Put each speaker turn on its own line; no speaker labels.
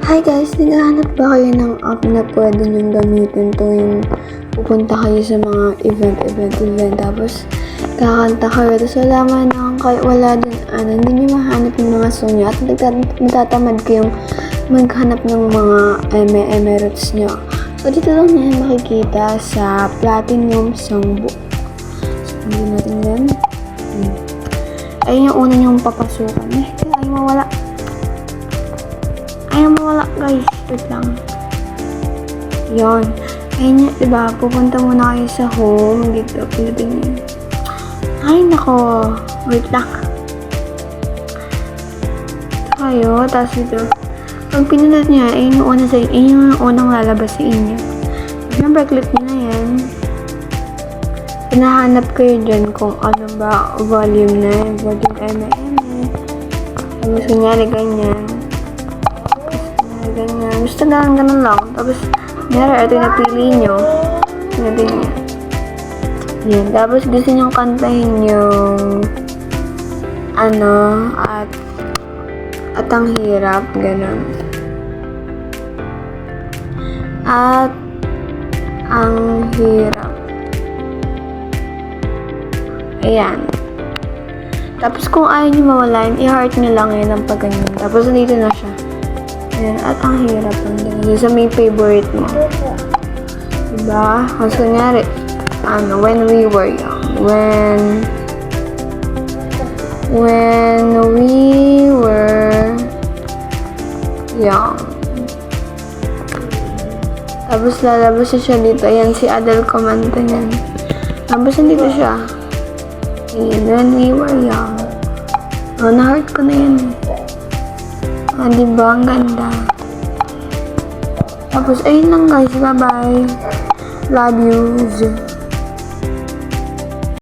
Hi guys, naghahanap ba kayo ng app na pwede nyong gamitin tuwing pupunta kayo sa mga event, tapos kakanta kayo, tapos wala din, hindi nyo mahanap yung mga song nyo at matatamad kayong maghanap ng mga roots nyo. So, dito lang nyo makikita sa Platinum Songbook. So, hindi natin yan. Ayun yung una nyong papasukan. Ayaw mawala guys, wait lang. Yun. Ayun yun, diba? Pupunta muna kayo sa home. Dito, pilitin nyo. Ay, nako. Wait lang. Ito kayo, tapos dito. Pag pinunod nyo, ayun yung una sa inyo. Ayun yung unang lalabas sa inyo. Siyempre, click nyo na yan. Pinahanap kayo dyan kung ano ba volume na yun. Volume M. Tapos, kunyari, ganyan. Ganyan. Basta ganun lang. Tapos, ito yung napili nyo. Natin nyo. Yan. Tapos, gusto nyo kantahin yung at ang hirap. Ganun. At ang hirap. Ayan. Tapos, kung ayaw nyo mawalan, i-heart nyo lang yun ng pagganyan. Tapos, nandito na siya. Ayan, at ang hirap lang din. Sa may favorite mo. Diba? Kasi kunyari, when we were young. When we were young. Tapos lalabas siya dito. Ayan, si Adele kumanta niyan. Tapos nandito siya. Ayan, when we were young. Na-heart ko na yan. Diba? Ang ganda. Tapos, ayun lang guys. Bye-bye. Love you.